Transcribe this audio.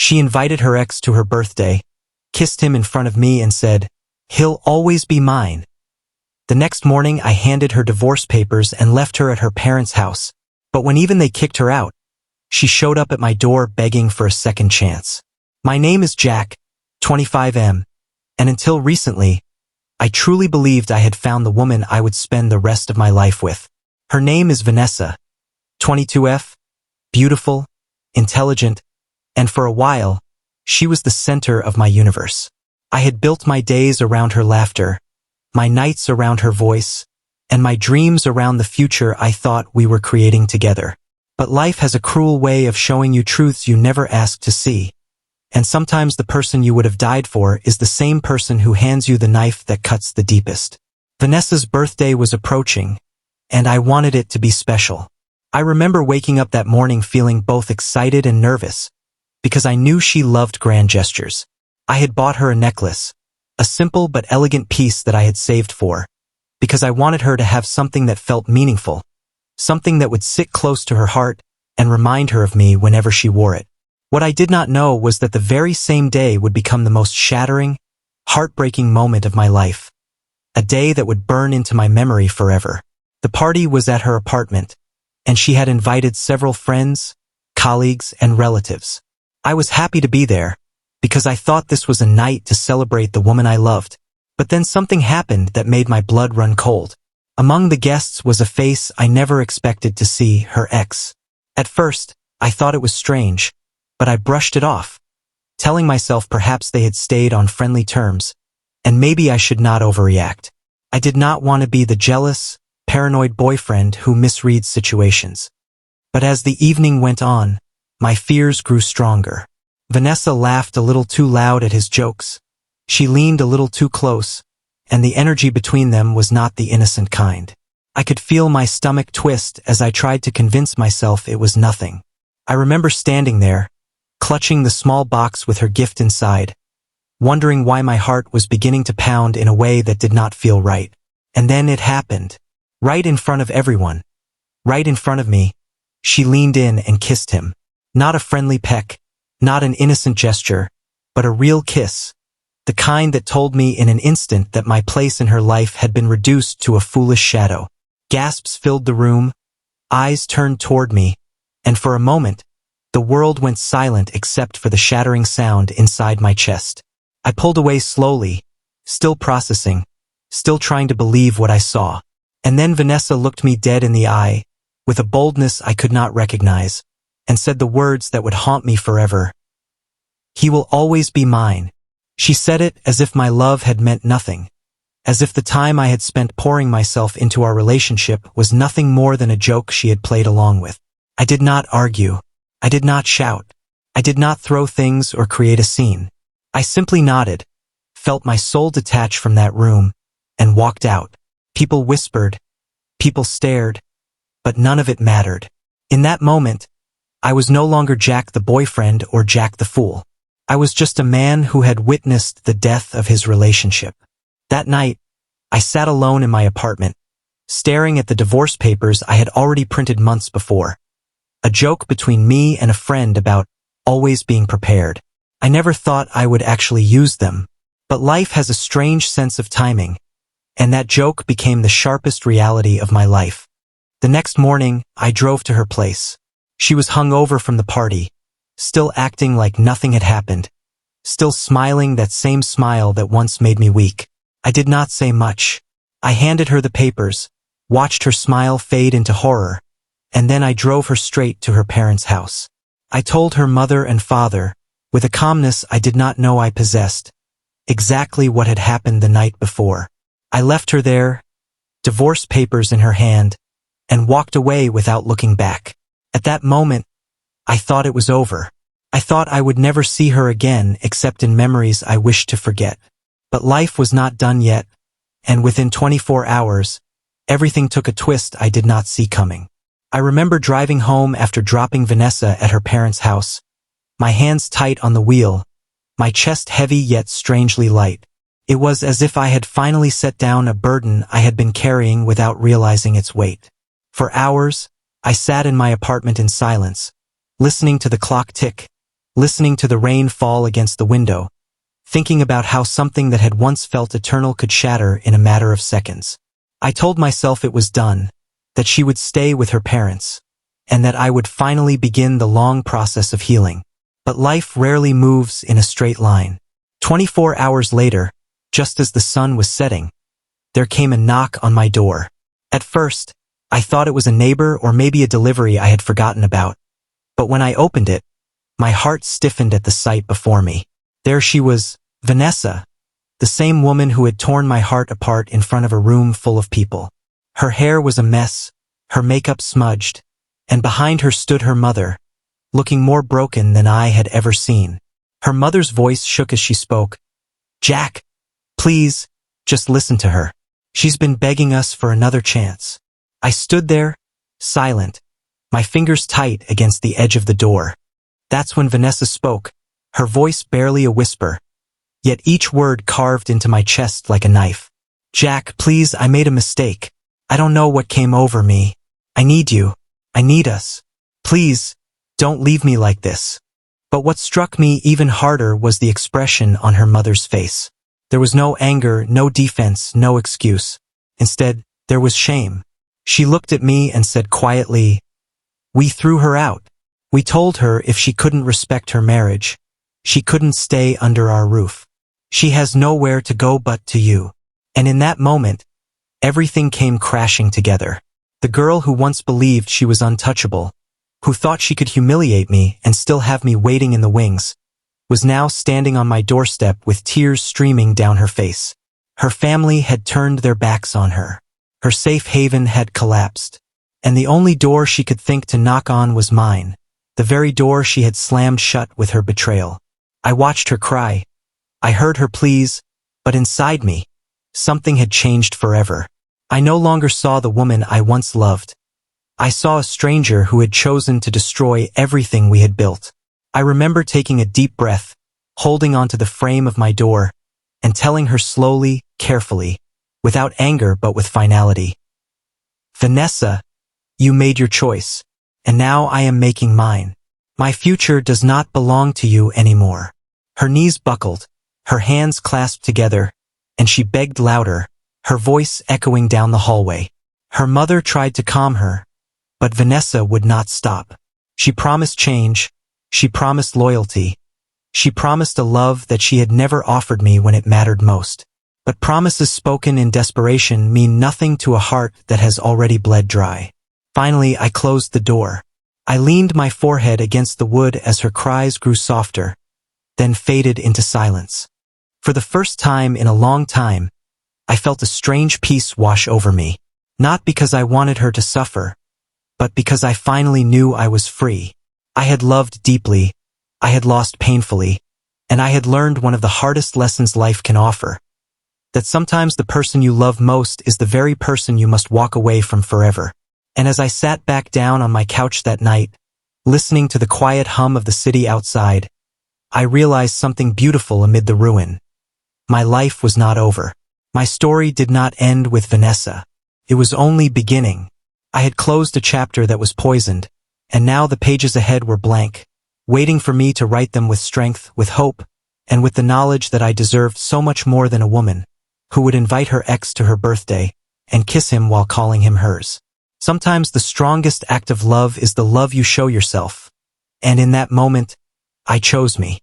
She invited her ex to her birthday, kissed him in front of me and said, "He'll always be mine." The next morning I handed her divorce papers and left her at her parents' house, but when even they kicked her out, she showed up at my door begging for a second chance. My name is Jack, 25M, and until recently, I truly believed I had found the woman I would spend the rest of my life with. Her name is Vanessa, 22F, beautiful, intelligent, and for a while, she was the center of my universe. I had built my days around her laughter, my nights around her voice, and my dreams around the future I thought we were creating together. But life has a cruel way of showing you truths you never asked to see. And sometimes the person you would have died for is the same person who hands you the knife that cuts the deepest. Vanessa's birthday was approaching, and I wanted it to be special. I remember waking up that morning feeling both excited and nervous, because I knew she loved grand gestures. I had bought her a necklace, a simple but elegant piece that I had saved for, because I wanted her to have something that felt meaningful, something that would sit close to her heart and remind her of me whenever she wore it. What I did not know was that the very same day would become the most shattering, heartbreaking moment of my life, a day that would burn into my memory forever. The party was at her apartment, and she had invited several friends, colleagues, and relatives. I was happy to be there, because I thought this was a night to celebrate the woman I loved. But then something happened that made my blood run cold. Among the guests was a face I never expected to see, her ex. At first, I thought it was strange, but I brushed it off, telling myself perhaps they had stayed on friendly terms, and maybe I should not overreact. I did not want to be the jealous, paranoid boyfriend who misreads situations. But as the evening went on, my fears grew stronger. Vanessa laughed a little too loud at his jokes. She leaned a little too close, and the energy between them was not the innocent kind. I could feel my stomach twist as I tried to convince myself it was nothing. I remember standing there, clutching the small box with her gift inside, wondering why my heart was beginning to pound in a way that did not feel right. And then it happened. Right in front of everyone. Right in front of me. She leaned in and kissed him. Not a friendly peck, not an innocent gesture, but a real kiss. The kind that told me in an instant that my place in her life had been reduced to a foolish shadow. Gasps filled the room, eyes turned toward me, and for a moment, the world went silent except for the shattering sound inside my chest. I pulled away slowly, still processing, still trying to believe what I saw. And then Vanessa looked me dead in the eye, with a boldness I could not recognize, and said the words that would haunt me forever. "He will always be mine." She said it as if my love had meant nothing, as if the time I had spent pouring myself into our relationship was nothing more than a joke she had played along with. I did not argue. I did not shout. I did not throw things or create a scene. I simply nodded, felt my soul detach from that room, and walked out. People whispered, people stared, but none of it mattered. In that moment, I was no longer Jack the boyfriend or Jack the fool. I was just a man who had witnessed the death of his relationship. That night, I sat alone in my apartment, staring at the divorce papers I had already printed months before. A joke between me and a friend about always being prepared. I never thought I would actually use them, but life has a strange sense of timing, and that joke became the sharpest reality of my life. The next morning, I drove to her place. She was hungover from the party, still acting like nothing had happened, still smiling that same smile that once made me weak. I did not say much. I handed her the papers, watched her smile fade into horror, and then I drove her straight to her parents' house. I told her mother and father, with a calmness I did not know I possessed, exactly what had happened the night before. I left her there, divorce papers in her hand, and walked away without looking back. At that moment, I thought it was over. I thought I would never see her again except in memories I wished to forget. But life was not done yet, and within 24 hours, everything took a twist I did not see coming. I remember driving home after dropping Vanessa at her parents' house, my hands tight on the wheel, my chest heavy yet strangely light. It was as if I had finally set down a burden I had been carrying without realizing its weight. For hours, I sat in my apartment in silence, listening to the clock tick, listening to the rain fall against the window, thinking about how something that had once felt eternal could shatter in a matter of seconds. I told myself it was done, that she would stay with her parents, and that I would finally begin the long process of healing. But life rarely moves in a straight line. 24 hours later, just as the sun was setting, there came a knock on my door. At first, I thought it was a neighbor or maybe a delivery I had forgotten about. But when I opened it, my heart stiffened at the sight before me. There she was, Vanessa, the same woman who had torn my heart apart in front of a room full of people. Her hair was a mess, her makeup smudged, and behind her stood her mother, looking more broken than I had ever seen. Her mother's voice shook as she spoke. "Jack, please, just listen to her. She's been begging us for another chance." I stood there, silent, my fingers tight against the edge of the door. That's when Vanessa spoke, her voice barely a whisper, yet each word carved into my chest like a knife. "Jack, please, I made a mistake. I don't know what came over me. I need you. I need us. Please, don't leave me like this." But what struck me even harder was the expression on her mother's face. There was no anger, no defense, no excuse. Instead, there was shame. She looked at me and said quietly, "We threw her out. We told her if she couldn't respect her marriage, she couldn't stay under our roof. She has nowhere to go but to you." And in that moment, everything came crashing together. The girl who once believed she was untouchable, who thought she could humiliate me and still have me waiting in the wings, was now standing on my doorstep with tears streaming down her face. Her family had turned their backs on her. Her safe haven had collapsed. And the only door she could think to knock on was mine, the very door she had slammed shut with her betrayal. I watched her cry. I heard her pleas, but inside me, something had changed forever. I no longer saw the woman I once loved. I saw a stranger who had chosen to destroy everything we had built. I remember taking a deep breath, holding onto the frame of my door, and telling her slowly, carefully, without anger but with finality, "Vanessa, you made your choice, and now I am making mine. My future does not belong to you anymore." Her knees buckled, her hands clasped together, and she begged louder, her voice echoing down the hallway. Her mother tried to calm her, but Vanessa would not stop. She promised change, she promised loyalty, she promised a love that she had never offered me when it mattered most. But promises spoken in desperation mean nothing to a heart that has already bled dry. Finally, I closed the door. I leaned my forehead against the wood as her cries grew softer, then faded into silence. For the first time in a long time, I felt a strange peace wash over me. Not because I wanted her to suffer, but because I finally knew I was free. I had loved deeply, I had lost painfully, and I had learned one of the hardest lessons life can offer. That sometimes the person you love most is the very person you must walk away from forever. And as I sat back down on my couch that night, listening to the quiet hum of the city outside, I realized something beautiful amid the ruin. My life was not over. My story did not end with Vanessa. It was only beginning. I had closed a chapter that was poisoned, and now the pages ahead were blank, waiting for me to write them with strength, with hope, and with the knowledge that I deserved so much more than a woman who would invite her ex to her birthday and kiss him while calling him hers. Sometimes the strongest act of love is the love you show yourself. And in that moment, I chose me.